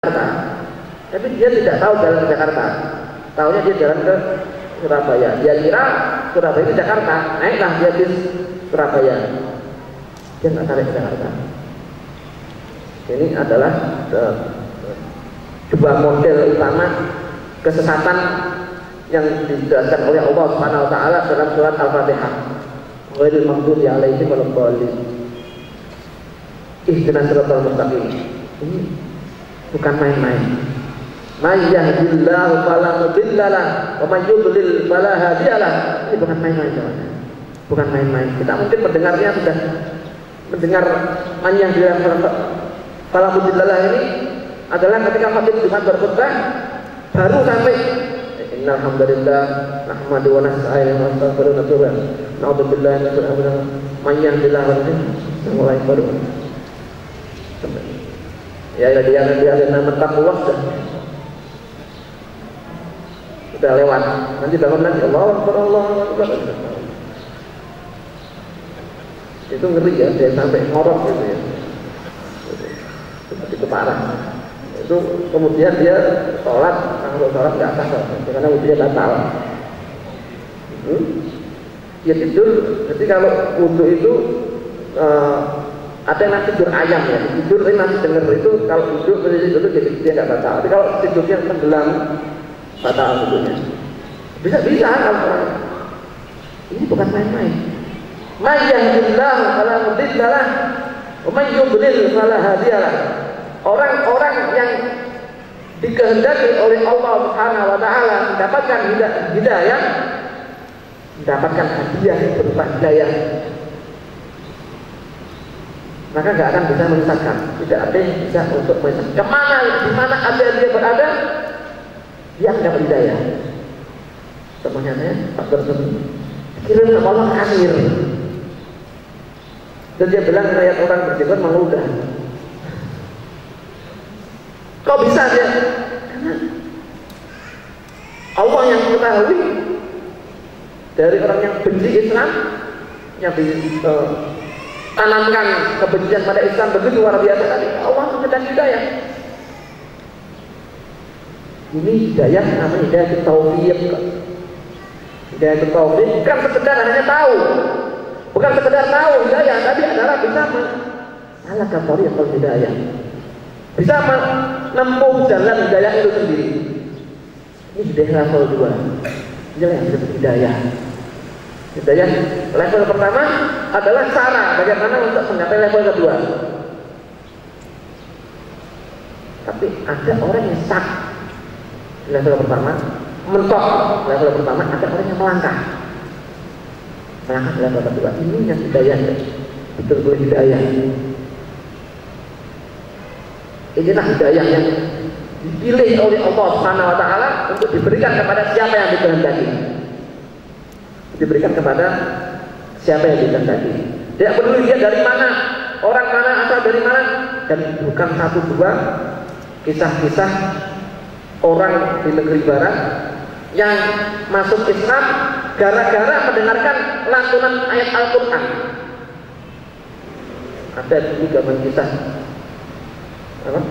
Jakarta, tapi dia tidak tahu jalan ke Jakarta. Tahunya dia jalan ke Surabaya. Dia kira Surabaya itu Jakarta, naiklah dia bis Surabaya. Dia nggak tarik ke Jakarta. Ini adalah dua model utama kesesatan yang dijelaskan oleh Allah Subhanahu wa taala dalam surat Al-Fatihah. Ghairil maghdubi 'alaihim waladdallin. Ihdinas siratal mustaqim. Ini bukan main-main. May yahdihillahu fala mudhillalah wa may yudlil fala hadiyalah. Ini bukan main-main, teman-teman. Bukan main-main. Kita mungkin mendengarnya sudah mendengar man yahdihillahu fala mudhillalah ini adalah ketika khatib Jumat berkhutbah baru sampai innal hamdalillah nahmadu wa nasta'inu wa nastaghfiruh wa natubu ilaih. Na'udzubillahi min syururi anfusina man yahdihillahu mulai baru. Ya dia taqwa sudah lewat. Nanti bangun lagi Allahu Akbar Allahu Akbar. Itu ngeri ya, dia sampai ngorok gitu ya. Itu parah. Itu kemudian dia sholat, kalau sholat nggak sah karena wudhunya batal. Dia tidur. Jadi kalau wudhu itu ada yang tidur ayam ya, tidur ini masih dengar itu kalau tidur jadi dia nggak batal. Tapi kalau tidurnya tenggelam batal wudhunya. Bisa kalau ini bukan main-main. May yahdihillahu fala mudhillalah wa may yudlil fala hadiyalah. Orang-orang yang dikehendaki oleh Allah Subhanahu wa taala mendapatkan hidayah, mendapatkan hadiah berupa hidayah, maka nggak akan bisa menyesatkan. Tidak ada yang bisa untuk menyesatkan. Kemana, di mana ada dia berada, dia akan dapat hidayah. Semuanya Pak Tersebut kira Allah amir. Dan dia bilang rakyat orang berjihad malu udah. Kok bisa dia? Karena Allah yang mengetahui dari orang yang benci Islam, yang tanamkan kebencian pada Islam begitu luar biasa tadi. Allah memberikan hidayah. Ini hidayah namanya hidayah taufik. Hidayah taufik bukan sekedar hanya tahu, bukan sekedar tahu hidayah, tapi adalah bisa mengalahkan tariqul hidayah, bisa menempuh jalan hidayah itu sendiri. Ini hidayah level 2. Inilah yang disebut hidayah. Hidayah level pertama adalah cara bagaimana untuk mencapai level kedua. Tapi ada orang yang stuck di level pertama, mentok level pertama, ada orang yang melangkah ke level kedua. Ini yang hidayah, betul-betul hidayah. Inilah hidayah yang dipilih oleh Allah Subhanahu wa taala untuk diberikan kepada siapa yang dikehendaki. Diberikan kepada siapa yang dikehendaki. Tidak peduli dia dari mana, orang mana, asal dari mana. Dan bukan satu dua kisah-kisah orang di negeri barat yang masuk Islam gara-gara mendengarkan lantunan ayat Al-Quran. Ada dulu zaman kisah apa?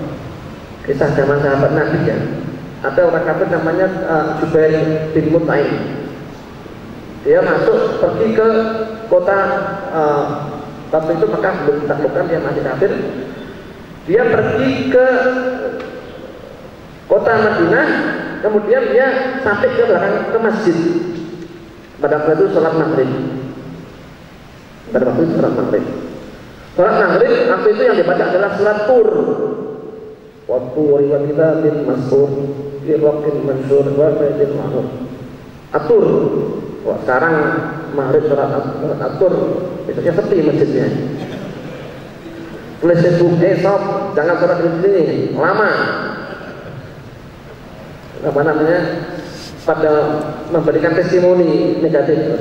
Kisah zaman sahabat Nabi ya. Ada orang kafir namanya Jubair bin Mut'aim. Dia masuk pergi ke kota waktu itu Mekah belum ditaklukkan, dia masih kafir. Dia pergi ke kota Madinah, kemudian dia sampai ke belakang ke masjid. Pada waktu itu sholat maghrib. Sholat maghrib waktu itu yang dibaca adalah surat Tur. Waktu wa kitabin masur fi raqin mansur wa baitil ma'mur. Atur. Wah, sekarang maghrib surat Atur, besoknya sepi masjidnya. Tulis itu, sob, jangan sholat di sini, lama. Apa namanya? Pada memberikan testimoni negatif.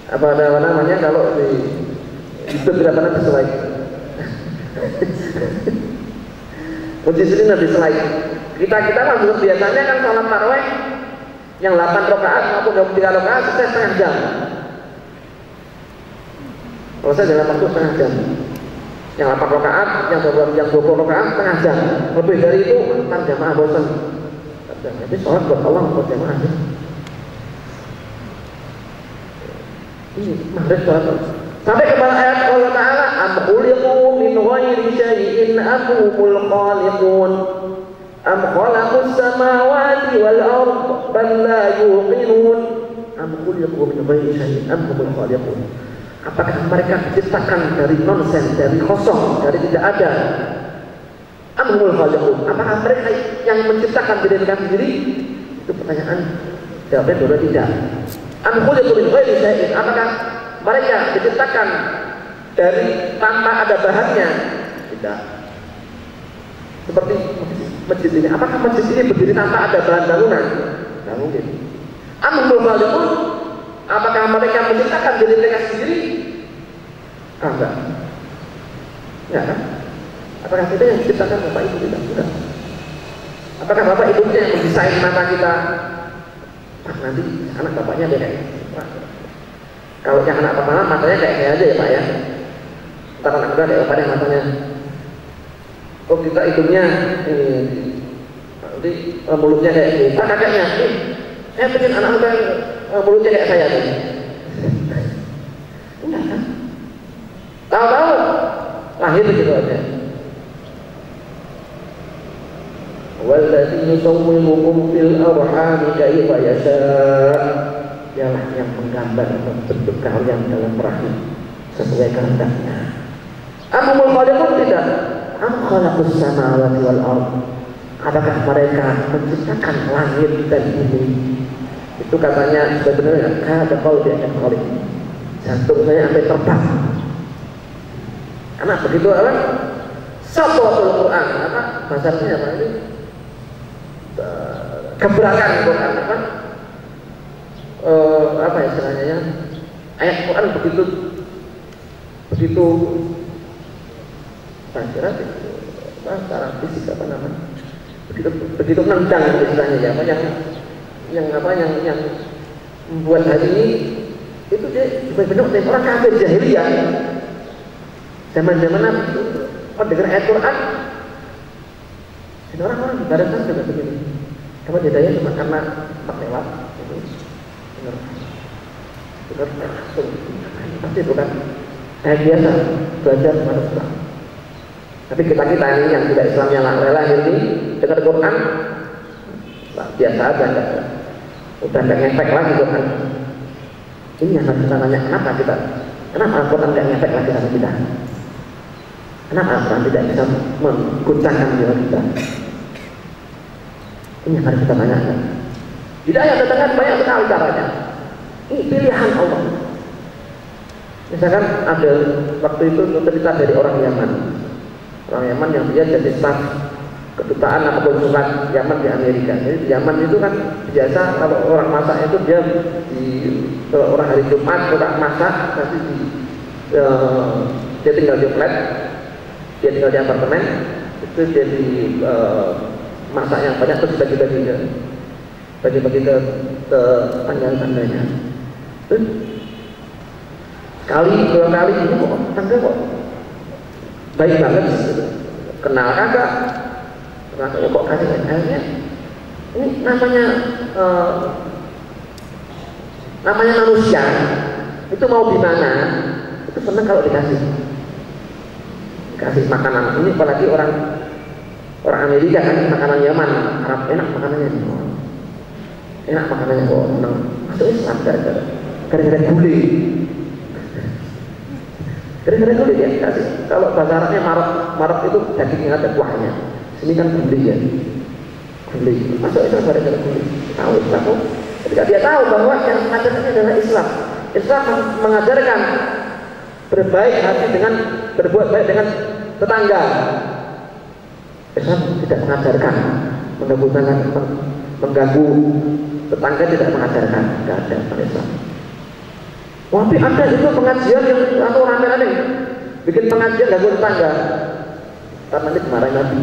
Apa namanya kalau di itu tidak pernah dislike. Uji sini nanti dislike. Kita kan biasanya kan sholat tarawih yang 8 rakaat maupun 23 rakaat selesai setengah jam. Selesai dalam waktu setengah jam. Yang 8 rakaat, yang 20 rakaat setengah jam. Lebih dari itu kan jamaah bosan. Jadi sholat buat Allah buat jamaah sih. Ini maghrib sholat. Sampai kepada ayat Allah Ta'ala, am khuliqu min ghairi syai'in am humul khaliqun am khalaqus samawati wal ard bal la yuqinun am khuliqu min ghairi syai'in am humul khaliqun. Apakah mereka diciptakan dari nonsen, dari kosong, dari tidak ada? Am humul khaliqun. Apakah mereka yang menciptakan diri mereka sendiri? Itu pertanyaan. Jawabnya dulu tidak. Am khuliqu min ghairi syai'in. Apakah mereka diciptakan dari tanpa ada bahannya? Tidak. Seperti masjid ini. Apakah masjid ini berdiri tanpa ada bahan bangunan? Tidak mungkin. Amrul khaliqun. Apakah mereka menciptakan diri mereka sendiri? Enggak. Enggak kan? Apakah kita yang menciptakan bapak ibu kita? Tidak. Apakah bapak ibunya yang mendesain mata kita? Nanti anak bapaknya beda. Kalau yang anak pertama matanya kayak saya aja ya Pak ya. Ntar anak kedua ada pada matanya. Oh kita hidungnya ini, nanti mulutnya kayak ini. Pak kakaknya, saya pengen anak muda mulutnya kayak saya tuh. Enggak kan? Tahu-tahu lahir gitu aja. Walladzi yusawwirukum fil arhami kaifa yasha'. Dialah yang menggambar bentuk kalian dalam rahim sesuai kehendaknya. Amul khaliqun tidak. Am khalaqus samawati wal ard. Apakah mereka menciptakan langit dan bumi? Itu katanya sebenarnya ada qalbi yang khaliq. Jantung saya sampai terbang. Karena begitu apa? Sabatul Quran apa? Bahasanya apa ini? Gebrakan Quran apa? Apa ya istilahnya ya? Ayat Quran begitu secara fisik apa namanya? Begitu nendang istilahnya ya, apa yang membuat hari ini itu dia benar-benar orang kafir jahiliyah. Zaman-zaman itu mendengar ayat Quran, dan orang-orang di barat sana juga begini. Kamu bedanya cuma karena tak lewat. Benar langsung pasti bukan ayat biasa belajar kepada Islam. Tapi kita ini yang tidak Islamnya rela ini dengar Quran biasa aja, udah nggak ngefek lagi Quran. Ini yang harus kita tanya, kenapa Al-Quran nggak ngefek lagi sama kita? Kenapa Al-Quran tidak bisa mengguncangkan jiwa kita? Ini yang harus kita tanyakan. Hidayah datangkan banyak sekali caranya. Ini pilihan Allah. Misalkan ada waktu itu cerita dari orang Yaman. Orang Yaman yang dia jadi staf kedutaan atau konsulat Yaman di Amerika. Jadi di Yaman itu kan biasa kalau orang masak itu kalau orang hari Jumat suka masak nanti dia tinggal di flat, dia tinggal di apartemen, itu jadi masak yang banyak terus bagi-bagi ke tangga-tangganya. Dua kali ini kok tangga kok baik banget, kenal kagak, kok kasih akhirnya ini namanya manusia itu mau gimana itu senang kalau dikasih makanan. Ini apalagi orang Amerika kan, makanan Yaman, Arab enak makanannya, kok senang masuk Islam gara-gara gulai. Gara-gara gulai ya kasih. Kalau bahasa Arabnya marok itu dagingnya ada kuahnya. Sini kan gulai ya, gulai masuk Islam gara-gara gulai. Tahu. Ketika dia tahu bahwa yang mengajarkannya adalah Islam mengajarkan berbaik hati dengan berbuat baik dengan tetangga. Islam tidak mengajarkan mengganggu tetangga, tidak mengajarkan, tidak ada pada Islam. Tapi ada itu pengajian yang rame-rame bikin pengajian ganggu tetangga. Karena ini kemarin Nabi.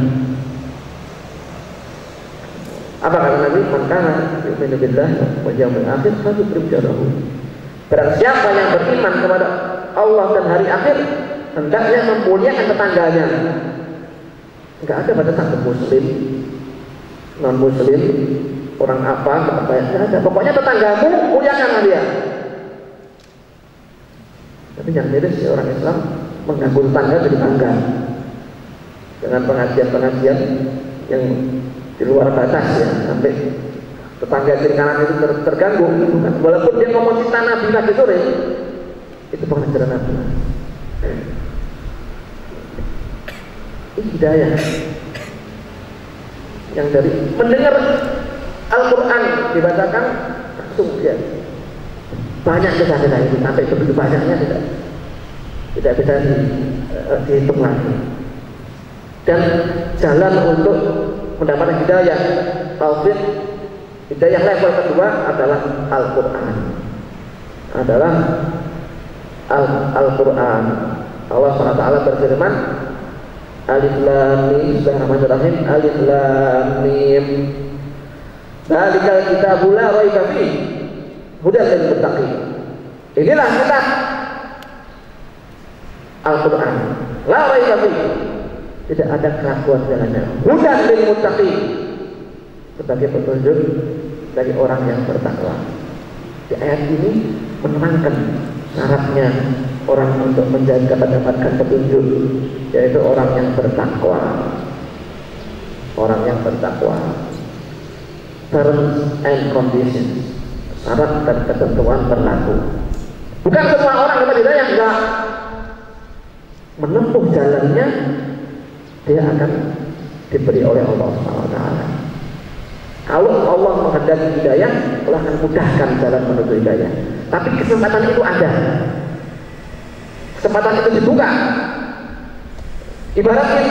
Apa kata Nabi? Man kana yu'minu billahi wal yawmil akhir falyukrim jarahu. Barang siapa yang beriman kepada Allah dan hari akhir, hendaknya memuliakan tetangganya. Enggak ada batasan muslim, non muslim, orang apa, enggak ada. Pokoknya tetanggamu muliakan dia. Tapi yang miris orang Islam mengganggu tetangga jadi tangga dengan pengajian-pengajian yang di luar batas ya, sampai tetangga kiri kanan itu terganggu. Walaupun dia ngomong cinta Nabi lagi sore, itu pengajaran Nabi. Ini hidayah yang dari mendengar Al-Quran dibacakan langsung dia banyak kisah-kisah itu, sampai begitu banyaknya tidak bisa dihitung lagi. Dan jalan untuk mendapatkan hidayah taufik, hidayah level kedua adalah Al-Quran. Al-Quran. Allah SWT berfirman, Alif Lam Mim, Bismillahirrahmanirrahim, Alif Lam Mim. Dzalikal kitabul la raiba fihi, hudan lil muttaqin. Inilah kitab Al-Quran. La raiba fihi, tidak ada keraguan dalamnya. Hudan lil muttaqin, sebagai petunjuk dari orang yang bertakwa. Di ayat ini menerangkan syaratnya orang untuk mendapatkan petunjuk, yaitu orang yang bertakwa. Orang yang bertakwa. Terms and conditions, syarat dan ketentuan berlaku. Bukan semua orang dapat hidayah, enggak. Menempuh jalannya, dia akan diberi oleh Allah SWT. Kalau Allah menghendaki hidayah, Allah akan mudahkan jalan menuju hidayah. Tapi kesempatan itu ada. Kesempatan itu dibuka. Ibarat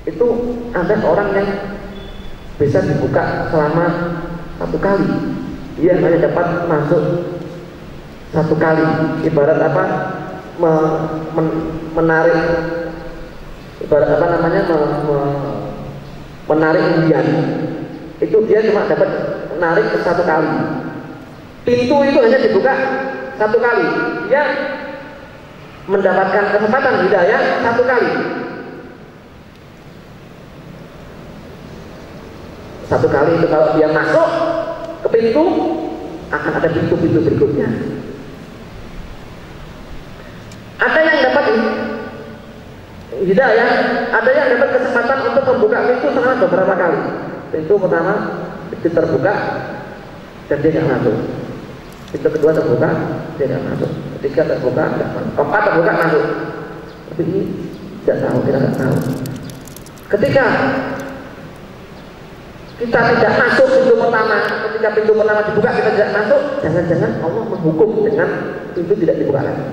itu ada orang yang bisa dibuka selama 1 kali. Dia hanya dapat masuk 1 kali. Ibarat apa? Menarik. Ibarat apa namanya? Menarik undian. Itu dia cuma dapat menarik 1 kali. Pintu itu hanya dibuka 1 kali. Dia mendapatkan kesempatan hidayah 1 kali. 1 kali itu kalau dia masuk ke pintu, akan ada pintu-pintu berikutnya. Ada yang dapat hidayah, ada yang dapat kesempatan untuk membuka pintu selama beberapa kali. Pintu pertama itu terbuka dan dia tidak masuk. Pintu kedua terbuka, dia tidak masuk. Ketiga terbuka, tidak masuk. Keempat terbuka, masuk. Tapi ini tidak tahu, kita tidak tahu. Ketika kita tidak masuk pintu pertama, ketika pintu pertama dibuka kita tidak masuk, jangan-jangan Allah menghukum dengan pintu tidak dibuka lagi.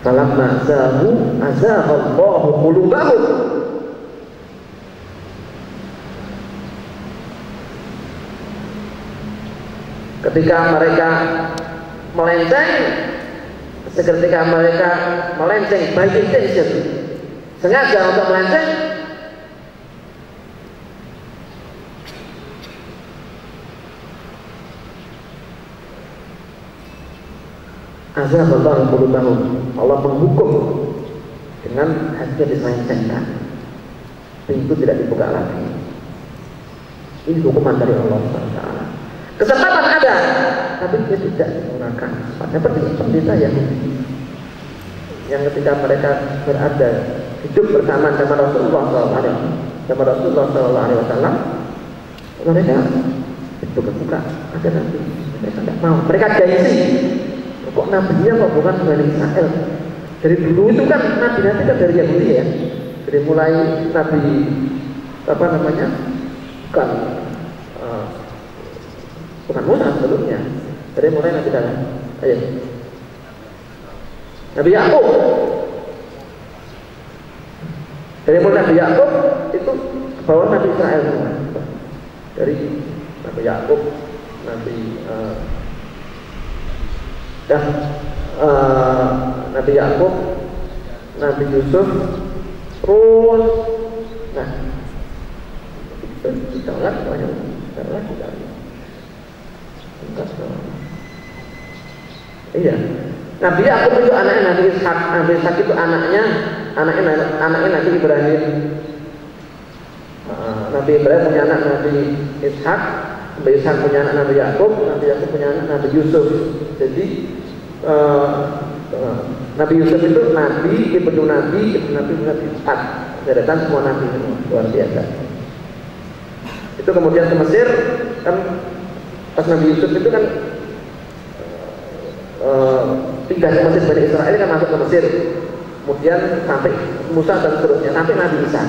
Falamma zaghu azaghallahu qulubahum. Ketika mereka melenceng, by intention, sengaja untuk melenceng, azaghallahu qulubahum. Allah menghukum dengan hatinya diselencengkan, pintu tidak dibuka lagi. Ini hukuman dari Allah SWT. Kesempatan ada, tapi dia tidak menggunakan. Seperti pendeta yang ketika mereka berada hidup bersama dengan Rasulullah SAW, mereka itu kebuka, ada nanti mereka tidak mau. Mereka gengsi. Kok nabinya kok bukan dari Israel? Dari dulu itu kan nabi-nabi kan dari Yahudi ya. Dari mulai nabi apa namanya? Bukan Musa sebelumnya. Dari mulai nabi Adam. Ayo. Nabi Yakub. Dari mulai Nabi Yakub itu ke bawah Nabi Israel semua. Dari Nabi Yakub, Nabi Yakub, Nabi Yusuf, terus, nah, kita lagi banyak, Iya. Nabi Yakub itu anaknya Nabi Ishak. Nabi Ishak itu anaknya Nabi Ibrahim. Nabi Ibrahim punya anak Nabi Ishak. Nabi Ishak punya anak Nabi Yakub. Nabi Yakub punya anak Nabi Yusuf. Jadi Nabi Yusuf itu Nabi, ibnu Nabi, Nabi 4. Deretan semua Nabi semua, luar biasa. Itu kemudian ke Mesir kan, pas Nabi Yusuf itu kan pindah ke Mesir, Bani Israel kan masuk ke Mesir, kemudian sampai Musa dan seterusnya, sampai Nabi Isa.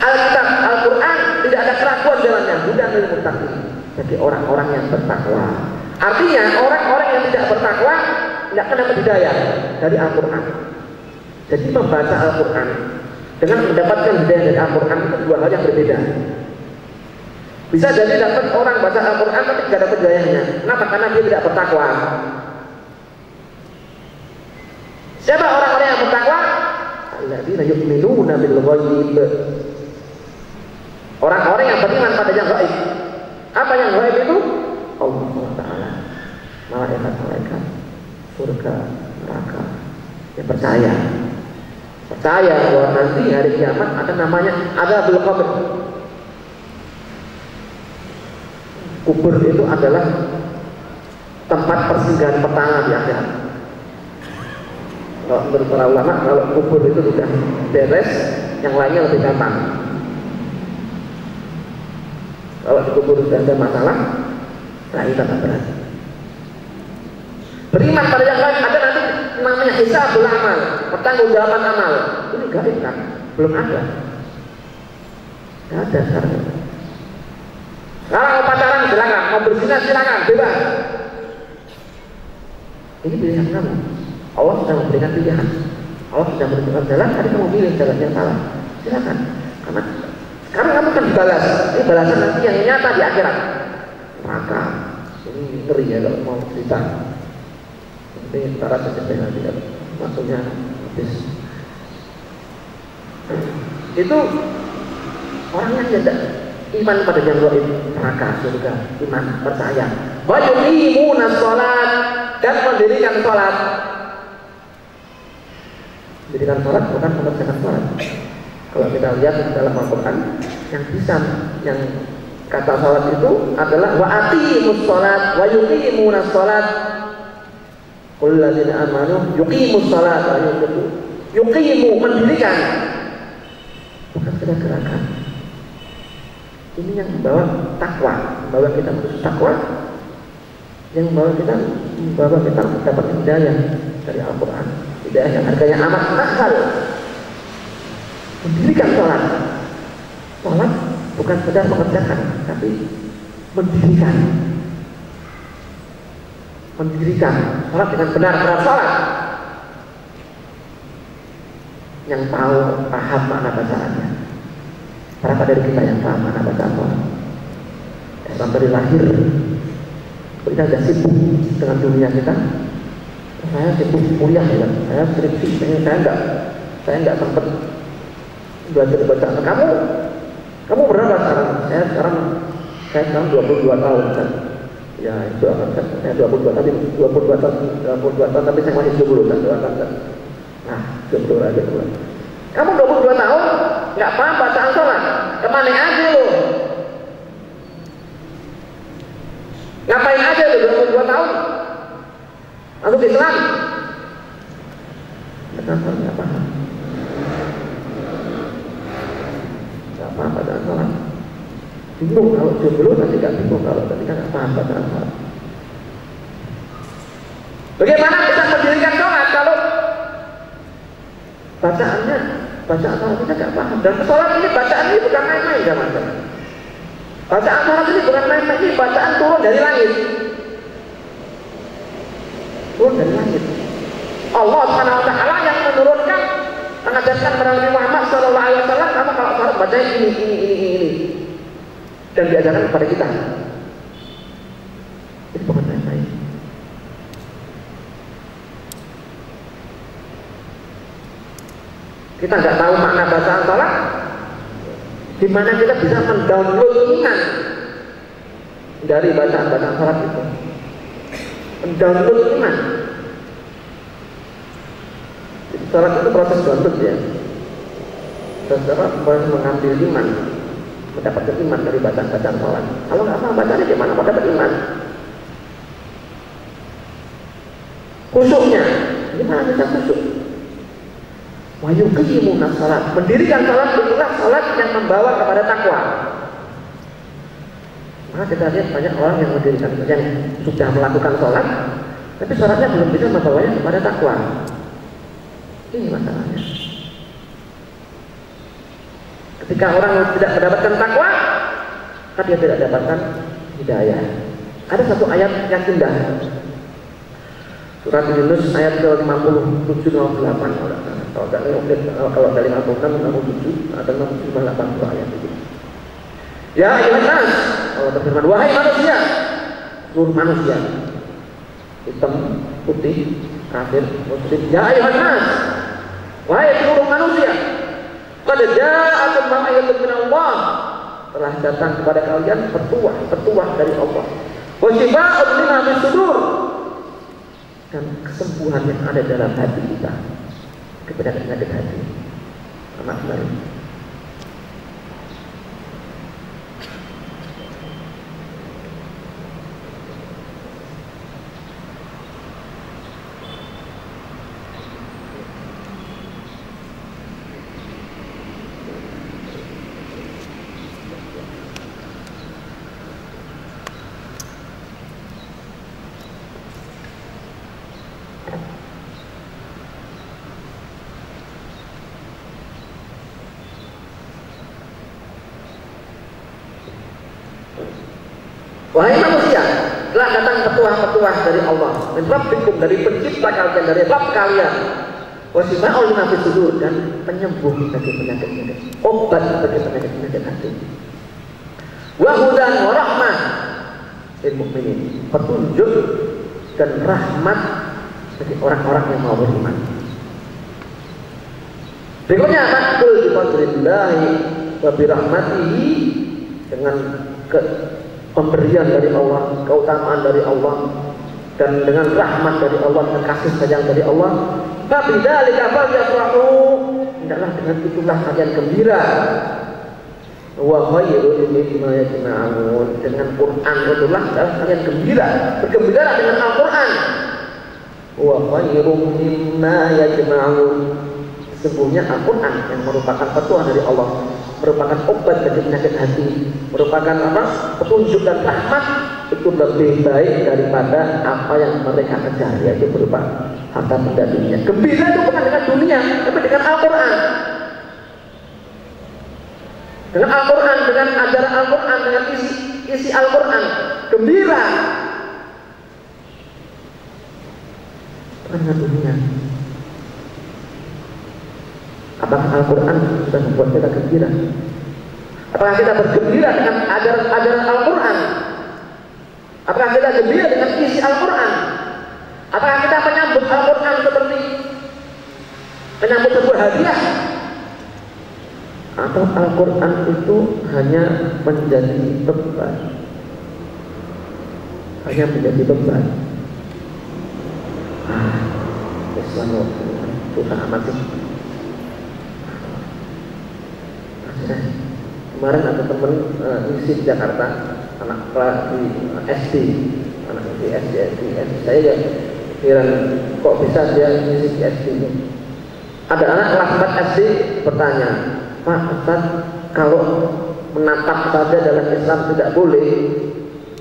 Alkitab, Al-Quran tidak ada keraguan jalannya, hudan lil muttaqin, bagi orang-orang yang bertakwa. Artinya orang-orang yang tidak bertakwa tidak akan dapat hidayah dari Al-Quran. Jadi membaca Al-Quran dengan mendapatkan hidayah dari Al-Quran itu dua hal yang berbeda. Bisa jadi dapat orang baca Al-Quran tapi tidak dapat hidayahnya. Kenapa? Karena dia tidak bertakwa. Siapa orang-orang yang bertakwa? Alladzina yu'minuna bil ghaib. Orang-orang yang beriman pada yang gaib. Apa yang gaib itu? Allah Ta'ala, malaikat-malaikat, surga, neraka. Yang percaya bahwa nanti hari kiamat ada namanya Adzabul Qabr. Kubur itu adalah tempat persinggahan pertama di akhirat. Kalau menurut para ulama, kalau kubur itu sudah beres, yang lainnya lebih gampang. Kalau di kubur sudah ada masalah, nah itu tak berat. Beriman pada yang lain ada nanti namanya hisabul amal, pertanggungjawaban amal. Ini gaib kan? Belum ada. Tidak ada sekarang. Sekarang mau pacaran silakan, mau berzina silakan, bebas. Ini pilihan kamu. Allah sudah memberikan pilihan. Allah sudah memberikan jalan, tadi kamu pilih jalan yang salah. Silakan. Karena sekarang kamu kan dibalas. Ini balasan nanti yang nyata di akhirat. Neraka. Ini ngeri ya kalau mau cerita. Ini antara saja nanti maksudnya habis. Itu orang yang tidak iman pada yang gaib, neraka, surga, iman, percaya. Wa yuqimuna shalat, dan mendirikan salat. Mendirikan salat bukan mengerjakan salat. Kalau kita lihat dalam Al-Quran, yang kata salat itu adalah wa aqimus shalat wa yuqimuna shalat. Qul ladzina amanu yuqimus shalat wa yuqimu, mendirikan, bukan sekedar gerakan. Ini yang membawa takwa, membawa kita menuju takwa, yang membawa kita mendapat hidayah dari Al-Quran, hidayah yang harganya amat mahal. Mendirikan sholat, sholat bukan sekedar mengerjakan, tapi mendirikan sholat dengan benar-benar sholat. Yang tahu, paham makna bacaannya. Berapa dari kita yang paham mana baca sholat? Islam dari lahir kita sudah sibuk dengan dunia kita. Saya sibuk kuliah ya, saya skripsi, saya nggak sempat belajar bacaan. Kamu berapa sekarang? Saya sekarang 22 tahun kan. Ya itu akan saya 22 tahun tapi saya masih 20 kan doakan kan. Nah 20 aja tuh. Kamu 22 tahun nggak paham bacaan sholat, kemana aja lo? Ngapain aja lo 22 tahun? Masuk Islam? Nggak paham. Nggak paham bacaan sholat. Bingung kalau jomblo nanti nggak bingung kalau tadi kan nggak paham bacaan sholat. Bagaimana kita mendirikan sholat kalau bacaan sholat kita nggak paham? Dan sholat ini, bacaan ini bukan main-main teman-teman. Bacaan sholat ini bukan main-main, ini bacaan turun dari langit. Turun dari langit. Allah SWT yang menurunkan, mengajarkan Nabi Muhammad SAW, kamu kalau sholat baca ini. Dan diajarkan kepada kita. Itu bukan main-main. Kita nggak tahu makna bacaan sholat, di mana kita bisa mendownload iman dari bacaan-bacaan salat itu. Mendownload iman. Jadi salat itu proses download ya. Saudara harus mengambil iman, mendapatkan iman dari bacaan-bacaan salat. Kalau nggak paham bacanya gimana mau dapat iman? Khusyuknya, gimana kita khusyuk? Wa yuqimuna salat. Mendirikan salat itulah salat yang membawa kepada takwa. Maka kita lihat banyak orang yang mendirikan, yang sudah melakukan salat, tapi salatnya belum bisa membawanya kepada takwa. Ini masalahnya. Ketika orang tidak mendapatkan takwa, maka dia tidak dapatkan hidayah. Ada satu ayat yang indah. Surat Yunus ayat ke-57-58. Kalau dari 56, 57 atau 57, 80 ayat itu. Ya ayuhan nas, Allah berfirman, wahai manusia, seluruh manusia, hitam, putih, kafir, muslim. Ya ayuhan nas, wahai seluruh manusia, qad ja'akum mau'izatun min Allah, telah datang kepada kalian petuah dari Allah. Wa shifaa'un lima fis sudur, dan kesembuhan yang ada dalam hati kita, penyakit hati. Amat baik. Wahai manusia, telah datang petuah-petuah dari Allah, min rabbikum, dari pencipta kalian, dari Rabb kalian. Wa shifaa'un lima fis sudur, dan penyembuh bagi penyakit-penyakit, obat bagi penyakit-penyakit hati. Wa hudan wa rahmah lil mu'minin, petunjuk dan rahmat bagi orang-orang yang mau beriman. Berikutnya takul bi fadlillahi wa bi rahmatihi, dengan pemberian dari Allah, keutamaan dari Allah, dan dengan rahmat dari Allah dan kasih sayang dari Allah. Fabidzalika falyafrahu, hendaklah dengan itulah kalian gembira. Wa khairun mimma yajma'un, dengan Quran itulah kalian gembira, bergembira dengan Al-Quran. Wa khairun mimma yajma'un, sesungguhnya Al-Quran yang merupakan petuah dari Allah, merupakan obat bagi penyakit hati, merupakan apa? Petunjuk dan rahmat, itu lebih baik daripada apa yang mereka kejar, yaitu berupa harta benda dunia. Gembira itu bukan dengan dunia, tapi dengan Al-Quran. Dengan Al-Quran, dengan ajaran Al-Quran, dengan isi Al-Quran, gembira. Bukan dengan dunia. Apakah Al-Quran sudah membuat kita gembira? Apakah kita bergembira dengan ajaran Al-Quran? Apakah kita gembira dengan isi Al-Quran? Apakah kita menyambut Al-Quran seperti menyambut sebuah hadiah? Atau Al-Quran itu hanya menjadi beban? Hanya menjadi beban. Islam susah amat sih. Kemarin ada teman isi di Jakarta, anak kelas di SD, anak di SD, saya ya kira kok bisa dia isi di SD ini. Ada anak kelas 4 SD bertanya, Pak Ustaz, kalau menatap saja dalam Islam tidak boleh,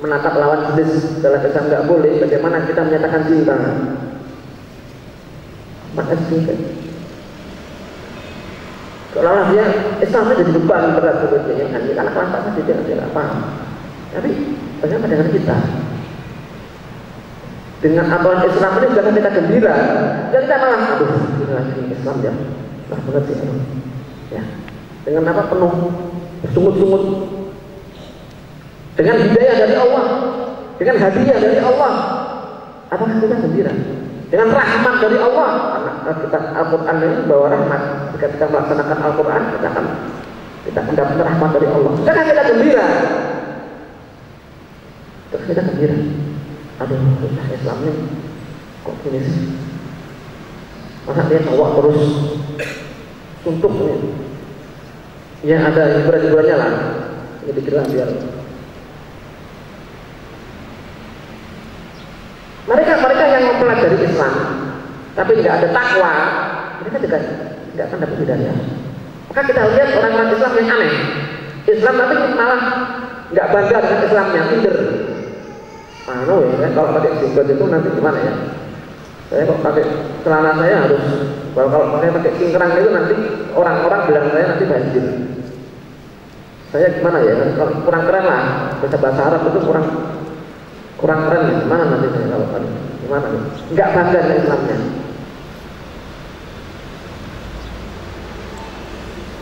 menatap lawan jenis dalam Islam tidak boleh, bagaimana kita menyatakan cinta? 4 SD kan? Seolah-olah dia Islamnya jadi beban berat sebetulnya kan, karena kelas saja dia tidak paham. Tapi bagaimana dengan kita? Dengan aturan Islam ini jangan kita gembira, dan kita malah aduh ini Islam ya, nah benar sih ya. Dengan apa penuh sungut-sungut, dengan hidayah dari Allah, dengan hadiah dari Allah, apakah kita gembira? Dengan rahmat dari Allah, karena kita Al-Quran ini bawa rahmat. Jika kita melaksanakan Al-Quran, kita akan kita mendapat rahmat dari Allah. Sekarang kita gembira. Terus kita gembira. Aduh, Islam ini kok gini sih? Masa dia bawa terus untuk ya ada hiburan-hiburannya lah. Jadi kira biar mereka yang mempelajari Islam tapi nggak ada takwa, mereka juga nggak akan dapat hidayah. Maka kita lihat orang-orang Islam yang aneh. Islam tapi malah nggak bangga dengan Islamnya, minder. Ya, kalau pakai jenggot itu nanti gimana ya? Saya kok pakai celana saya harus, kalau pakai cingkrang itu nanti orang-orang bilang saya nanti banjir. Saya gimana ya? Kalau kurang keren lah, baca bahasa Arab itu kurang keren ya. Gimana nanti saya kalau gimana? Nggak bangga dengan Islamnya.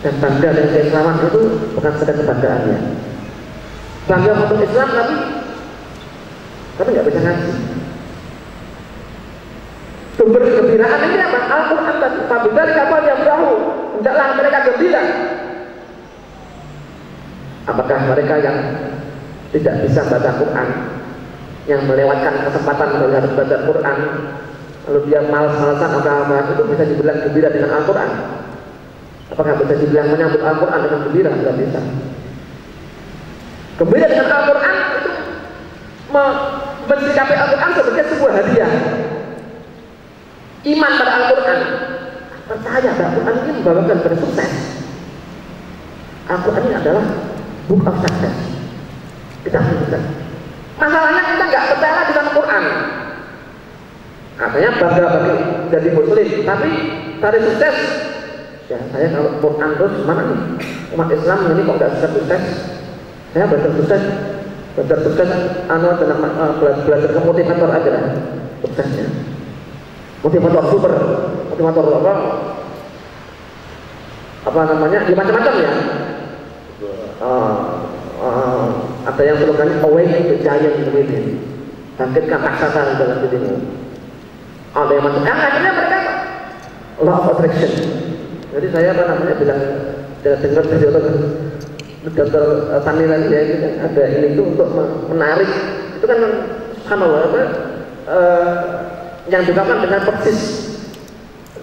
Dan bangga dengan keislaman itu bukan sekedar kebanggaannya. Bangga untuk Islam tapi nggak bisa ngaji. Sumber kegembiraan ini apa? Al-Quran tadi. Fabidari kapal yang berahu. Hendaklah mereka gembira. Apakah mereka yang tidak bisa baca Quran, yang melewatkan kesempatan untuk harus baca Quran, lalu dia malas-malasan apa itu bisa dibilang gembira dengan Al-Quran? Apakah bisa dibilang menyambut Al-Quran dengan gembira? Tidak bisa. Gembira dengan Al-Quran itu mensikapi Al-Quran sebagai sebuah hadiah. Iman pada Al-Quran, percaya bahwa Al-Quran ini membawakan pada sukses. Al-Quran ini adalah book of success. Kita menunjukkan. Masalahnya kita nggak percaya dengan Al-Quran. Artinya bangga bagi jadi Muslim, tapi tadi sukses. Ya saya kalau Quran terus mana nih? Umat Islam ini kok nggak bisa sukses? Saya belajar sukses belajar ke motivator aja lah suksesnya. Motivator super, motivator apa namanya? Ya macam-macam ya. Ada yang slogannya awaken the giant within, bangkitkan raksasa dalam dirimu. Ada yang macam, akhirnya mereka law of attraction. Jadi saya bilang dengar dari dokter Tamilan ya, itu kan ada ini itu untuk menarik, itu kan subhanallah yang dilakukan dengan persis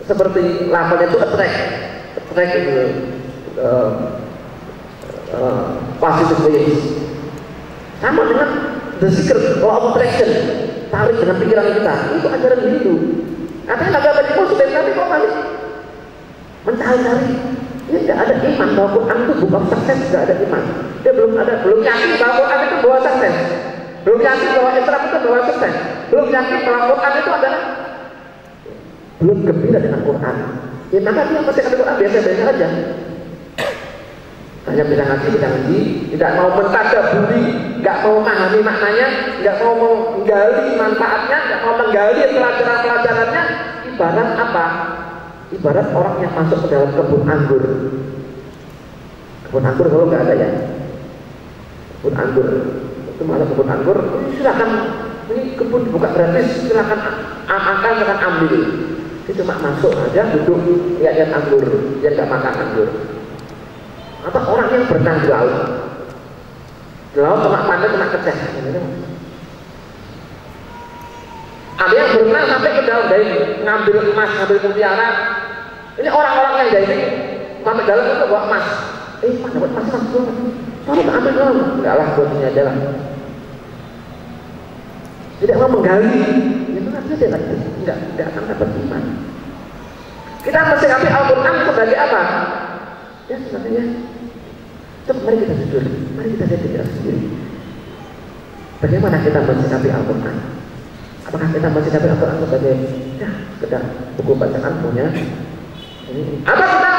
seperti lafalnya itu attract itu positive waves, sama dengan the secret law of attraction, tarik dengan pikiran kita. Itu ajaran Hindu. Artinya agak banyak positif, tapi kok masih mencari-cari. Ini tidak ada iman bahwa Quran itu bukan sukses, tidak ada iman. Dia belum yakin bahwa Quran itu bawa sukses, belum yakin bahwa Islam itu bawa sukses, belum yakin bahwa Quran itu adalah, belum gembira dengan Quran. Ya maka dia pasti ada Quran biasa-biasa aja. Hanya bisa ngaji, tidak mau mentadaburi, nggak mau memahami maknanya, nggak mau menggali manfaatnya, nggak mau menggali pelajaran-pelajarannya. Ibarat apa? Ibarat orang yang masuk ke dalam kebun anggur. Kebun anggur kalau nggak ada ya, kebun anggur itu malah kebun anggur. Silakan, ini kebun buka gratis, silakan ambil. Dia cuma masuk aja, duduk lihat anggur, dia nggak makan anggur. Atau orang yang berenang di laut cuma pandai, cuma keceh. Ada yang berenang sampai ke dalam dari ngambil emas, ngambil mutiara. Ini orang-orang yang dari sampai dalam itu bawa emas. Mana buat emas mas? Kamu tak ambil dong? Enggak lah, buat ini aja lah. Tidak mau menggali. Itu artinya dia tidak akan dapat iman. Kita mensikapi Al-Quran sebagai apa? Ya sebenarnya. Coba mari kita jujur, mari kita lihat diri sendiri. Bagaimana kita mensikapi Al-Quran? Apakah kita mensikapi Al-Quran sebagai ya sekedar buku bacaan punya? Apa kita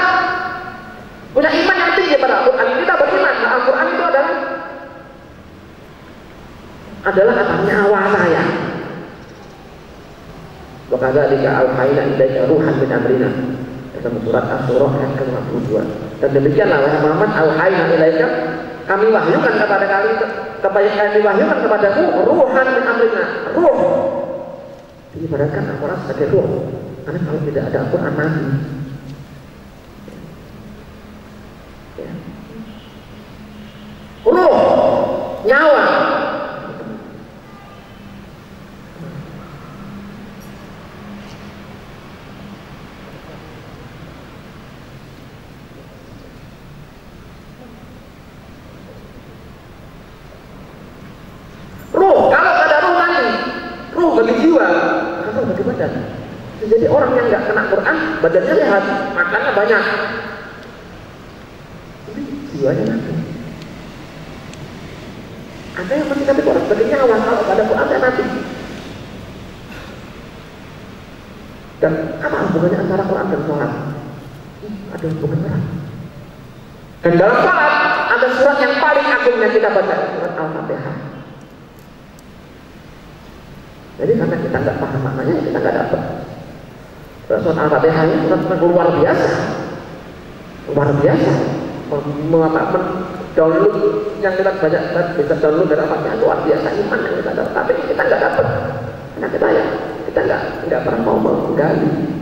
punya iman yang tinggi pada Al-Quran? Kita beriman bahwa Al-Quran itu adalah apa? Nyawa saya. Wa kadzalika al-hayna ilaika ruhan min amrina. Dalam surat Asy-Syura ayat ke-52. Dan demikianlah wahai Muhammad, al-hayna ilaika, kami wahyukan kepada kami wahyukan kepadamu ruhan min amrina. Ruh. Diibaratkan Al-Quran sebagai ruh. Karena kalau tidak ada Al-Quran mati. Ya. maka bagi badan. Jadi orang yang nggak kena Quran, badannya sehat, makannya banyak, tapi jiwanya mati. Ada yang mati tapi Quran sebagai nyawa, kalau nggak ada Quran dia mati. Dan apa hubungannya antara Quran dan sholat? Ada hubungan erat. Dan dalam sholat ada surat yang paling agung yang kita baca, surat Al-Fatihah. Jadi karena kita nggak paham maknanya, kita nggak dapat. Surat Al-Fatihah ini surat luar biasa, luar biasa. Download yang kita baca, bisa download dari Al-Fatihah luar biasa, iman yang kita dapat. Tapi kita nggak dapat, karena kita nggak pernah mau menggali.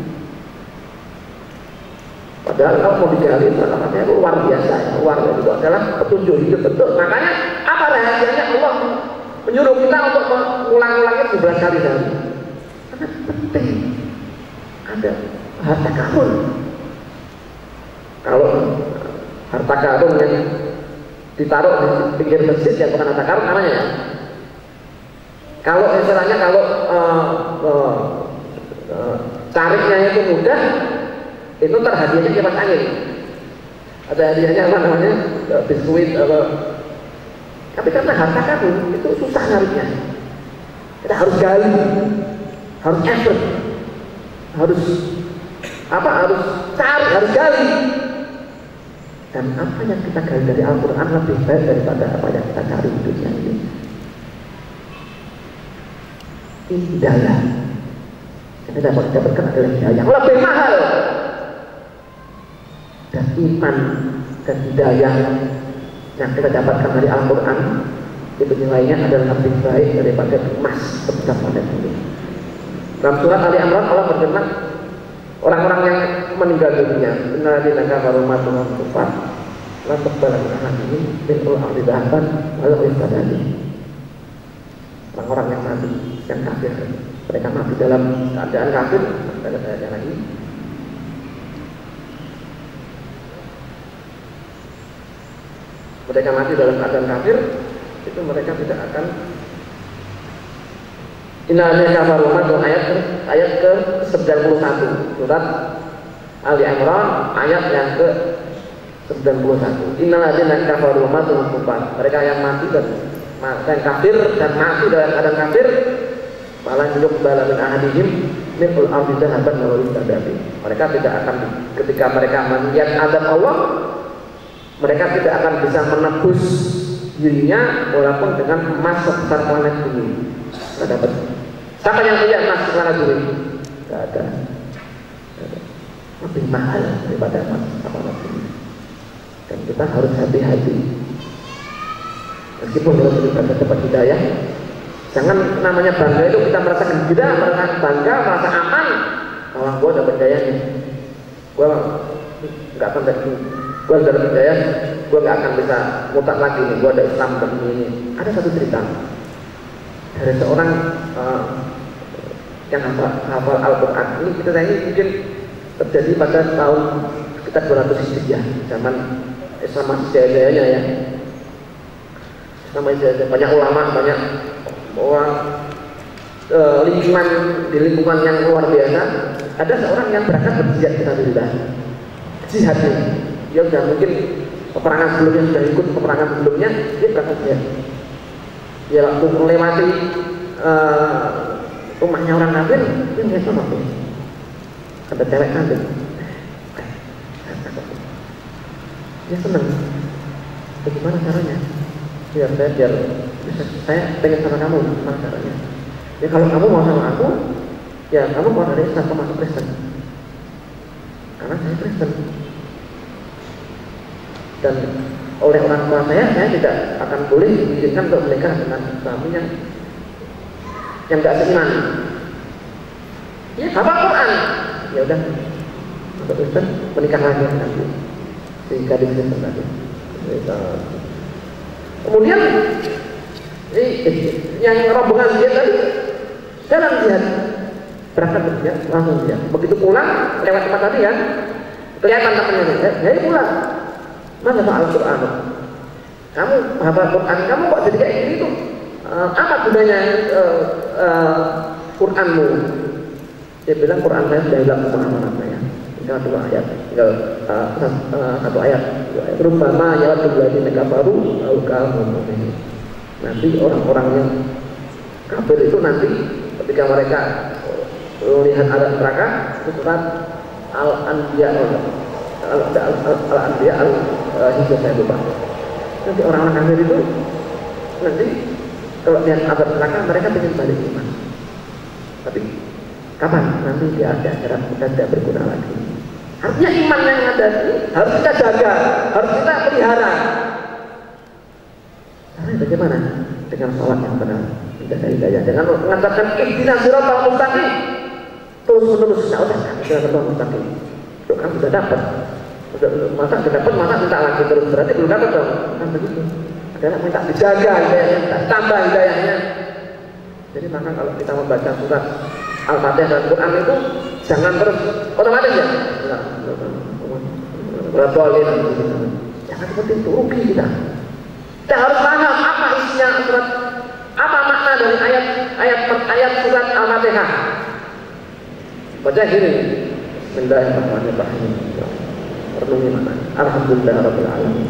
Padahal kalau mau digali, Al-Fatihah itu luar biasa, luar biasa itu adalah petunjuk hidup betul. Makanya apa rahasianya Allah menyuruh kita untuk mengulang-ulangnya 17 kali sehari? Karena penting. Ada harta karun. Kalau harta karun yang ditaruh di pinggir masjid ya bukan harta karun namanya ya. Kalau istilahnya cariknya itu mudah, itu terhadiahnya kipas angin. Ada hadiahnya apa namanya? Biskuit atau. Tapi karena harta karun itu susah nyarinya. Kita harus gali, harus effort, harus cari, harus gali. Dan apa yang kita gali dari Al-Quran lebih baik daripada apa yang kita cari di dunia ini. Ini hidayah. Kita dapatkan adalah hidayah yang lebih mahal. Dan iman dan hidayah yang kita dapatkan dari Al-Quran itu nilainya adalah lebih baik daripada emas sebesar planet bumi. Dalam surat Ali Imran Allah berfirman, orang-orang yang meninggal dunia, innalladzina kafaru matu wa hum kuffar, la tuqbalu minhum mil'ul ardi dhahaban wa la yuftadani. Orang-orang yang mati, yang kafir, mereka mati dalam keadaan kafir, dalam keadaan lagi. Mereka mati dalam keadaan kafir, itu mereka tidak akan. Innalladzina kafaru matu ayat ke-91 surat Ali Imran ayat yang ke-91. Innalladzina kafaru matu kuffar. Mereka yang mati dan kafir dan mati dalam keadaan kafir, malah yuqbala min ahadihim mil'ul ardi dhahaban wa la yuftadani. Mereka tidak akan, ketika mereka melihat azab Allah, mereka tidak akan bisa menebus dirinya walaupun dengan emas sebesar planet bumi. Tidak dapat. Siapa yang punya emas planet bumi? Tidak ada. Lebih mahal daripada emas planet bumi. Dan kita harus hati-hati. Meskipun kita dapat hidayah, jangan namanya bangga itu kita merasakan tidak, merasa bangga, merasa aman. Bahwa gue dapat hidayahnya, gue nggak akan gue dalam hidayah, gue gak akan bisa mutak lagi nih, gue ada Islam dan ini. Ada satu cerita dari seorang yang hafal Al-Quran. Ini cerita ini mungkin terjadi pada tahun sekitar 200 Hijriah, zaman Islam masih jaya-jayanya ya. Islam masih jaya-jaya, banyak ulama, banyak orang lingkungan, di lingkungan yang luar biasa. Ada seorang yang berangkat berjihad fisabilillah. Jihad ini dia sudah mungkin peperangan sebelumnya, sudah ikut peperangan sebelumnya, dia berangkat jihad. Dia waktu melewati rumahnya orang kafir, dia melihat sama tuh ada cewek kafir. Dia senang. Bagaimana caranya? Biar saya pengen sama kamu, gimana caranya? Ya kalau kamu mau sama aku, ya kamu mau dari Islam masuk Kristen. Karena saya Kristen. Dan oleh orang tua saya tidak akan boleh diizinkan untuk menikah dengan suami yang tidak seiman. Ya, hafal Quran. Ya udah, untuk Kristen menikah lagi nanti. Si gadis Kristen tadi. Kemudian yang rombongan dia tadi jalan jihad, berangkat berjihad, langsung jihad. Begitu pulang lewat tempat tadi kan, kelihatan temannya, hei pulang. Mana soal Quran? Kamu hafal Quran, kamu kok jadi kayak gini tuh? Apa gunanya Quranmu. Dia bilang Quran saya sudah hilang kemana-mana saya. Tinggal 2 ayat, tinggal 1 ayat. Rubama ya Alladziina kafaru au kanu mu'minin. Nanti orang-orang yang kafir itu nanti ketika mereka melihat azab neraka, surat Al-Anbiya hijau saya lupa. Nanti orang-orang kafir itu nanti kalau lihat azab neraka mereka ingin balik iman. Tapi kapan? Nanti di akhirat kita tidak berguna lagi. Artinya iman yang ada ini harus kita jaga, harus kita pelihara. Caranya bagaimana? Dengan sholat yang benar, menjaga hidayah, dengan mengatakan ihdinas siratal mustaqim. Terus menerus tidak usah siratal mustaqim. Itu kan sudah dapat. Masa sudah dapat, masa minta lagi terus, berarti belum dapat dong. Kan begitu. Adalah minta dijaga hidayahnya, tambah hidayahnya. Jadi maka kalau kita membaca surat Al-Fatihah dan Quran itu jangan terus otomatis ya. Jangan seperti itu, rugi kita. Kita harus paham apa isinya surat, apa makna dari ayat surat Al-Fatihah. Baca gini. Bismillahirrahmanirrahim. Renungi mana? Alhamdulillahirabbil alamin.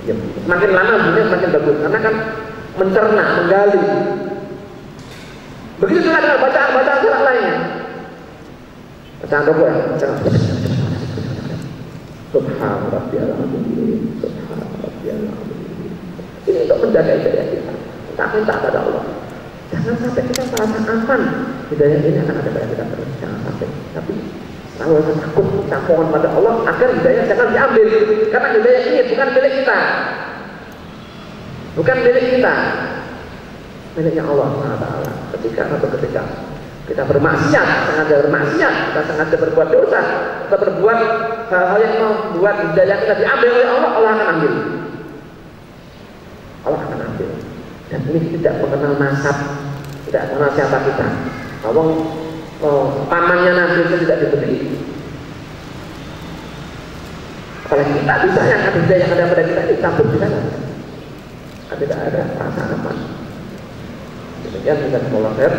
Ya, semakin lama dunia semakin bagus karena kan mencerna, menggali. Begitu juga dengan bacaan surat lainnya. Bacaan doa ya, bacaan. Subhan rabbiyal azim, subhan rabbiyal azim. Ini untuk menjaga hidayah kita. Kita minta pada Allah. Jangan sampai kita merasa aman. Hidayah ini akan ada pada kita terus. Jangan sampai. Tapi selalu takut kita mohon pada Allah agar hidayah jangan diambil. Karena hidayah ini bukan milik kita. Bukan milik kita. Miliknya Allah Taala. Ketika kita bermaksiat, sengaja bermaksiat, kita sengaja berbuat dosa, kita berbuat hal-hal yang membuat hidayah kita diambil oleh Allah, Allah akan ambil. Allah akan ambil. Dan ini tidak mengenal nasab, tidak mengenal siapa kita. Kalau pamannya Nabi itu tidak diberi. Kalau kita bisa yang ada hidayah yang ada pada kita ini cabut di sana. Tidak ada perasaan apa. Demikian dengan Molaher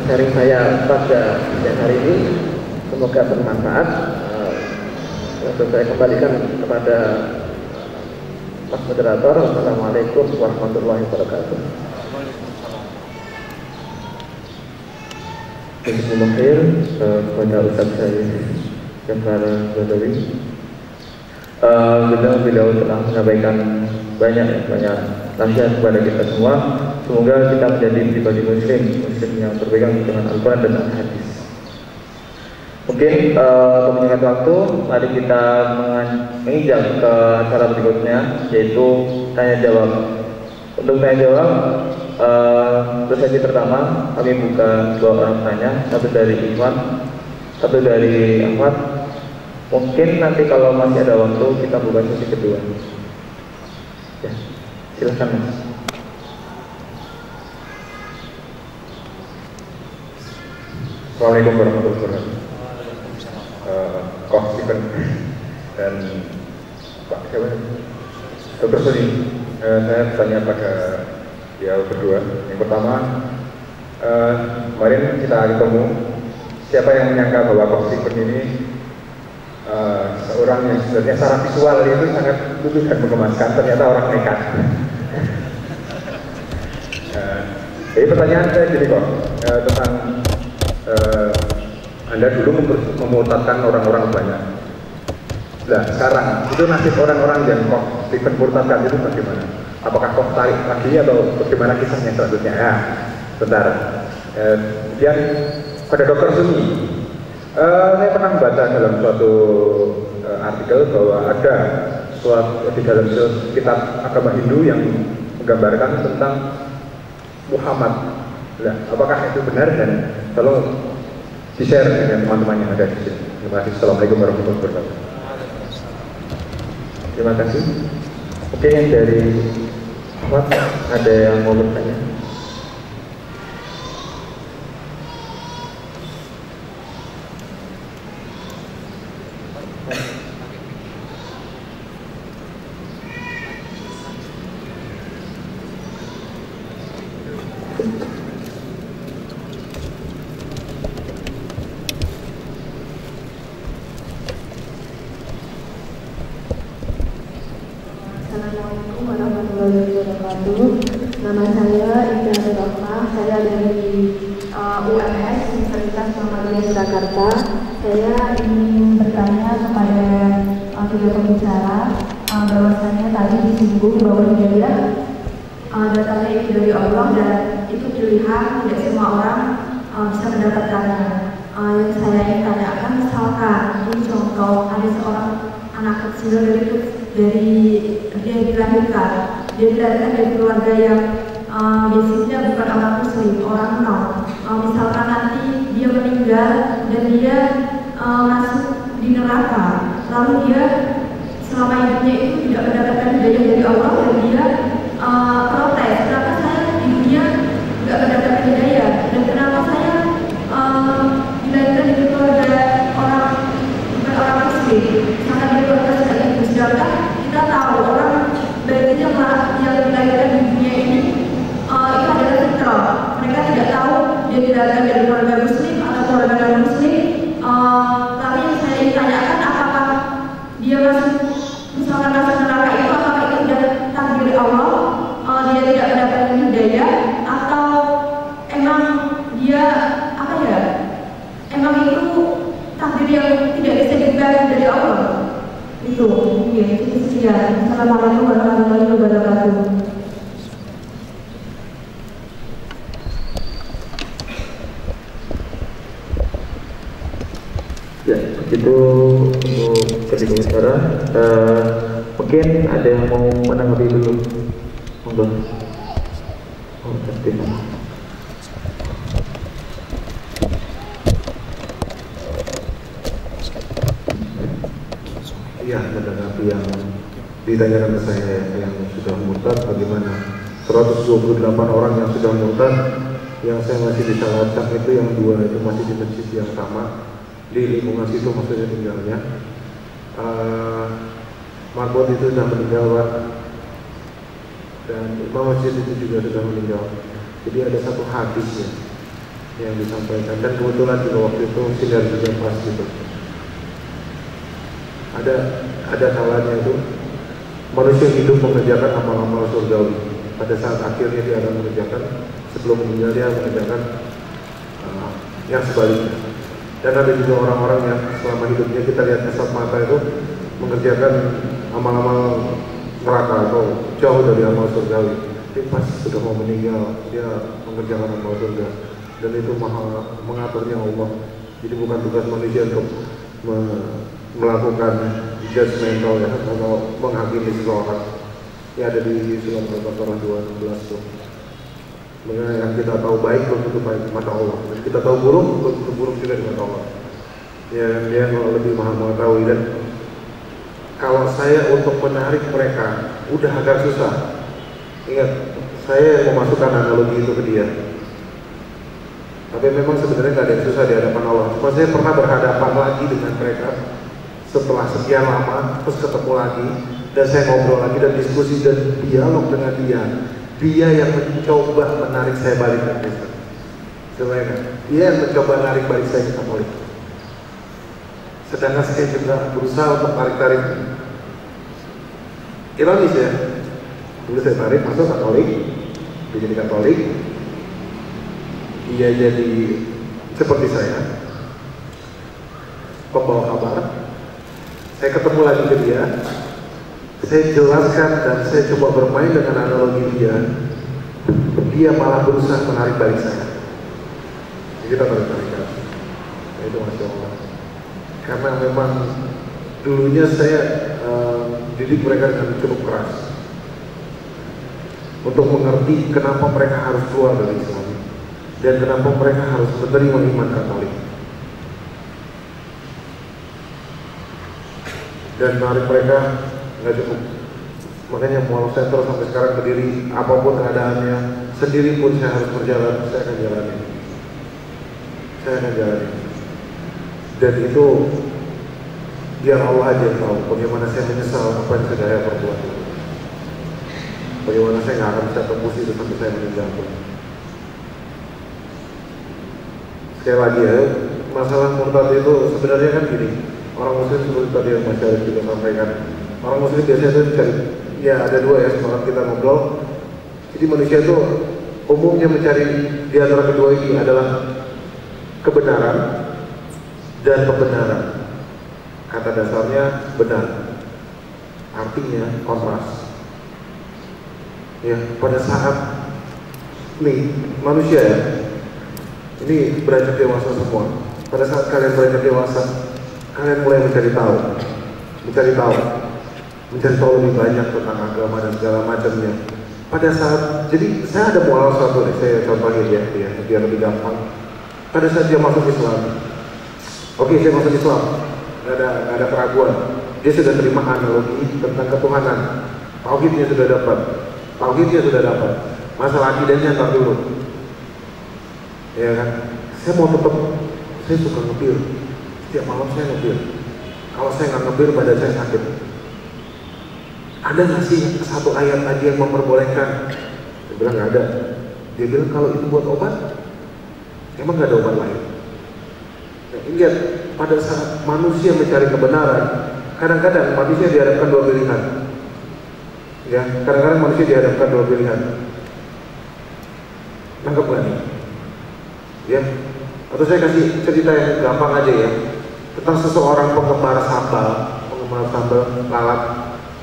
sharing saya pada siang hari ini, semoga bermanfaat. Saya kembalikan kepada Mas Moderator. Assalamualaikum warahmatullahi wabarakatuh. Bismillahirrahmanirrahim. Kepada Ustaz saya Jafar Badawi, beliau telah menyampaikan banyak nasihat kepada kita semua. Semoga kita menjadi pribadi muslim yang berpegang dengan Al-Quran dan Al-Hadis. Mungkin untuk menyingkat waktu, mari kita menginjak ke acara berikutnya, yaitu tanya jawab. Untuk tanya jawab, untuk sesi pertama kami buka 2 orang tanya, satu dari Ikhwan, satu dari Ahmad. Mungkin nanti kalau masih ada waktu kita buka sesi kedua. Ya, silakan Mas. Assalamualaikum warahmatullahi wabarakatuh. Koh Stephen dan Pak siapa? Dr. Suni. Saya bertanya pada dia berdua. Yang pertama, kemarin kita ketemu, siapa yang menyangka bahwa Koh Stephen ini seorang yang sebenarnya secara visual itu sangat lucu dan mengemaskan, ternyata orang nekat. Jadi pertanyaan saya gini kok, tentang Anda dulu memurtadkan orang-orang banyak. Nah sekarang itu nasib orang-orang yang kok Stephen murtadkan itu bagaimana? Apakah kok tarik lagi atau bagaimana kisahnya selanjutnya? Ya, bentar. Kemudian pada Dr. Suni, saya pernah membaca dalam suatu artikel bahwa ada suatu di dalam kitab agama Hindu yang menggambarkan tentang Muhammad. Nah, apakah itu benar dan tolong di-share dengan teman-teman yang ada di sini. Terima kasih. Assalamualaikum warahmatullahi wabarakatuh. Terima kasih. Oke, yang dari Ahmad ada yang mau bertanya? Assalamualaikum warahmatullahi wabarakatuh. Nama saya Indah Rahmah. Saya dari UMS Universitas Muhammadiyah Surakarta. Saya ingin bertanya kepada kedua pembicara bahwasanya tadi disinggung bahwa hidayah datangnya itu dari Allah dan itu pilihan, tidak semua orang bisa mendapatkannya. Yang saya ingin tanyakan, misalkan ini contoh ada seorang anak kecil dari dia dilahirkan dari keluarga yang basicnya bukan orang muslim, orang non. Misalkan nanti dia meninggal dan dia masuk di neraka, lalu dia selama hidupnya itu tidak mendapatkan hidayah dari Allah dan dia protes, kenapa saya di dunia tidak mendapatkan hidayah dan kenapa saya dilahirkan di keluarga bukan orang muslim, karena dia protes dari itu. Sedangkan kita tahu orang baiknya yang dilahirkan di dunia ini itu adalah fitrah. Mereka tidak tahu dia dilahirkan dari keluarga muslim atau keluarga non muslim. Tapi yang saya ingin tanyakan, apakah dia misalkan masuk neraka itu apakah itu sudah takdir Allah, dia tidak mendapatkan hidayah, atau emang dia emang itu takdir yang tidak bisa diubah dari Allah? Itu sekian. Assalamualaikum warahmatullahi wabarakatuh. Ya, begitu untuk kedua bicara. Mungkin ada yang mau menanggapi dulu, monggo. Oh, terima. Iya, menanggapi yang ditanyakan ke saya yang sudah murtad, bagaimana 128 orang yang sudah murtad, yang saya masih bisa lacak itu yang 2 itu masih di masjid yang sama, di lingkungan situ maksudnya tinggalnya. Marbot itu sudah meninggal, Pak, dan imam masjid itu juga sudah meninggal. Jadi ada satu hadisnya yang disampaikan, dan kebetulan juga waktu itu sinar juga pas gitu. Ada kalanya itu manusia hidup mengerjakan amal-amal surgawi. Pada saat akhirnya dia akan mengerjakan, sebelum meninggal dia mengerjakan yang sebaliknya. Dan ada juga orang-orang yang selama hidupnya kita lihat kasat mata itu mengerjakan amal-amal neraka atau jauh dari amal surgawi. Tapi pas sudah mau meninggal dia mengerjakan amal surga, dan itu mengaturnya Allah. Jadi bukan tugas manusia untuk melakukan judgmental ya, atau menghakimi seseorang. Ya ada di Surat Al-Baqarah 216 tuh. Mengenai yang kita tahu baik belum tentu baik di mata Allah, dan kita tahu buruk belum tentu buruk juga di mata Allah. Ya dia kalau lebih maha mengetahui. Dan kalau saya untuk menarik mereka udah agak susah. Ingat, saya memasukkan analogi itu ke dia. Tapi memang sebenarnya nggak ada yang susah di hadapan Allah. Cuma saya pernah berhadapan lagi dengan mereka setelah sekian lama, terus ketemu lagi, dan saya ngobrol lagi dan diskusi dan dialog dengan dia yang mencoba menarik saya balik ke Kristen. Sebenarnya dia yang mencoba menarik balik saya ke Katolik. Sedangkan saya juga berusaha untuk tarik-tarik. Ironis ya, dulu saya tarik masuk Katolik, dia jadi Katolik, dia jadi seperti saya, pembawa kabar. Saya ketemu lagi ke dia, saya jelaskan dan saya coba bermain dengan analogi dia malah berusaha menarik balik saya. Kita tarik-tarikan. Itu Masya Allah. Karena memang dulunya saya didik mereka dengan cukup keras untuk mengerti kenapa mereka harus keluar dari Islam dan kenapa mereka harus menerima iman Katolik. Dan menarik mereka nggak cukup. Makanya Mualaf Center sampai sekarang berdiri, apapun keadaannya, sendiri pun saya harus berjalan, saya akan jalani. Dan itu biar Allah aja yang tahu bagaimana saya menyesal apa yang sudah saya perbuat. Bagaimana saya nggak akan bisa tembus itu sampai saya meninggal. Sekali lagi ya, masalah murtad itu sebenarnya kan gini. Orang muslim seperti tadi yang Mas Syarif juga sampaikan, orang muslim biasanya itu ya ada dua ya semangat kita ngobrol. Jadi manusia itu umumnya mencari di antara kedua ini adalah kebenaran dan pembenaran. Kata dasarnya benar, artinya kontras. Ya, pada saat nih manusia ya, ini beranjak dewasa semua. Pada saat kalian beranjak dewasa, kalian mulai mencari tahu lebih banyak tentang agama dan segala macamnya. Pada saat, jadi saya ada mualaf satu nih, saya contohin ya, biar lebih gampang. Pada saat dia masuk Islam, oke, saya masuk Islam, nggak ada keraguan. Dia sudah terima analogi tentang ketuhanan, tauhidnya sudah dapat, masalah akidahnya ntar dulu, ya kan? Saya mau tetap, saya suka ngebir, setiap malam saya ngebir. Kalau saya nggak ngebir, badan saya sakit. Ada nggak sih satu ayat aja yang memperbolehkan? Saya bilang nggak ada. Dia bilang kalau itu buat obat, emang nggak ada obat lain. Nah, ingat, pada saat manusia mencari kebenaran, kadang-kadang manusia dihadapkan dua pilihan. Ya, kadang-kadang manusia dihadapkan dua pilihan. Nangkep nggak nih? Ya, atau saya kasih cerita yang gampang aja ya, tentang seseorang penggemar sambal lalat.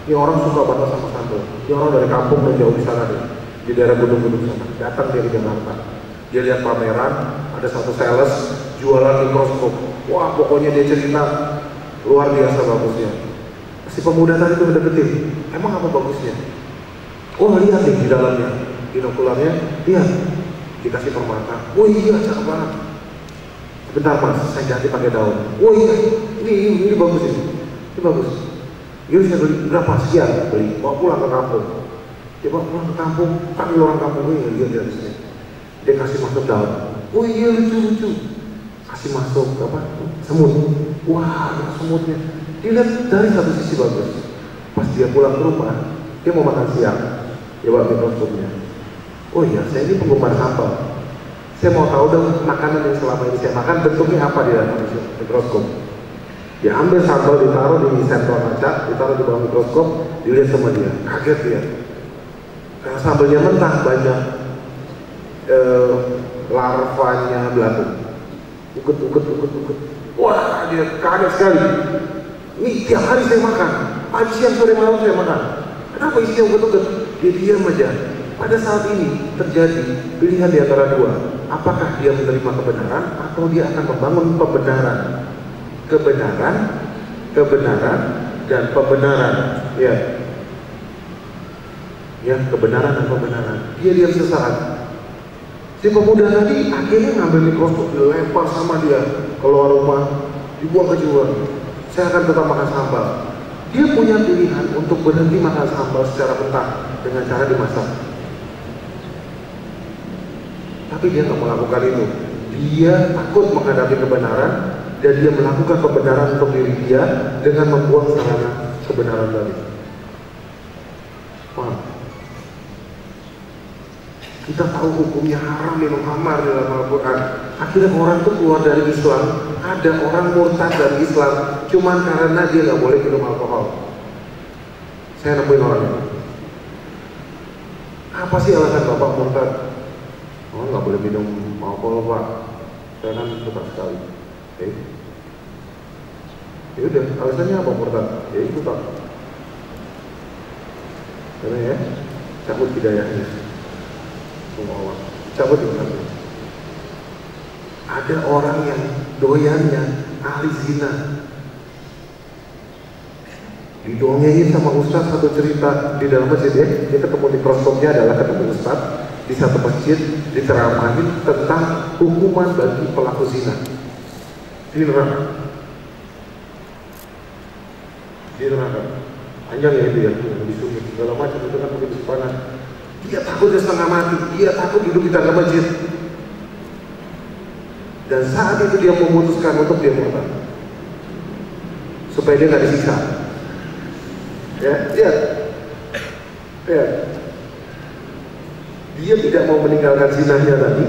Ini orang suka banget sama sambal. Ini orang dari kampung dan jauh di sana deh, di daerah gunung-gunung sana. Datang dia ke Jakarta. Dia lihat pameran, ada satu sales jualan mikroskop. Wah, pokoknya dia cerita luar biasa bagusnya. Si pemuda tadi itu mendeketin, emang apa bagusnya? Oh, lihat nih di dalamnya, binokularnya, lihat, dikasih permata. Oh iya, cakep banget. Bentar mas, saya ganti pakai daun. Oh iya, ini bagus ini bagus. Yuk saya beli berapa? Sekian beli, bawa pulang ke kampung. Dia bawa pulang ke kampung, panggil orang kampung ini, lihat di sini. Dia kasih masuk daun. Oh iya, lucu. Kasih masuk apa? Semut. Wah, ada semutnya. Dilihat dari satu sisi bagus. Pas dia pulang ke rumah, dia mau makan siang. Dia bawa mikroskopnya. Oh iya, saya ini penggemar sambal. Saya mau tahu dong makanan yang selama ini saya makan bentuknya apa di dalam mikroskop. Dia ambil sambal, ditaruh di sentral kaca, ditaruh di bawah mikroskop, dilihat sama dia, kaget dia. Karena sambalnya mentah, banyak larvanya belatung. Ukut. Wah, dia kaget sekali. Ini tiap hari saya makan, pagi siang sore malam saya makan. Kenapa isinya ukut? Dia diam aja. Pada saat ini terjadi pilihan di antara dua. Apakah dia menerima kebenaran atau dia akan membangun pembenaran? Kebenaran dan pembenaran. Ya, kebenaran dan pembenaran. Dia diam sesaat. Si pemuda tadi akhirnya ngambil mikroskop, dilempar sama dia keluar rumah, dibuang ke jurang. Saya akan tetap makan sambal. Dia punya pilihan untuk berhenti makan sambal secara mentah dengan cara dimasak. Tapi dia nggak melakukan itu. Dia takut menghadapi kebenaran dan dia melakukan kebenaran untuk diri dia dengan membuang sarana kebenaran tadi. Paham? Kita tahu hukumnya haram minum khamar dalam Al-Quran. Akhirnya orang itu keluar dari Islam. Ada orang murtad dari Islam cuman karena dia nggak boleh minum alkohol. Saya nemuin orangnya. Apa sih alasan bapak murtad? Oh, nggak boleh minum alkohol pak. Saya kan suka sekali. Ya udah, alasannya apa murtad? Ya itu pak. Karena ya, cabut hidayahnya. Allah, cabut hidayahnya. Ada orang yang doyannya ahli zina. Didongengin sama ustaz satu cerita di dalam masjid ya. Dia ketemu mikroskopnya adalah ketemu ustaz di satu masjid, diceramahin tentang hukuman bagi pelaku zina di neraka. Panjang ya itu ya, disuruh segala macam itu kan begitu panas. Dia takut dia setengah mati, dia takut hidup di tangga masjid. Dan saat itu dia memutuskan untuk dia murtad supaya dia nggak disiksa. Ya. Dia tidak mau meninggalkan zinahnya tadi.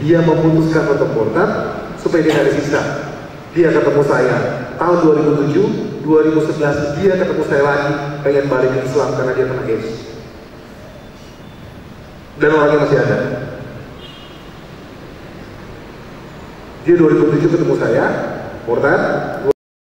Dia memutuskan untuk murtad supaya dia nggak disiksa. Dia ketemu saya tahun 2007, 2008 2011 dia ketemu saya lagi, pengen balik ke Islam karena dia kena AIDS. Dan orangnya masih ada. Dia 2007 ketemu saya, murtad.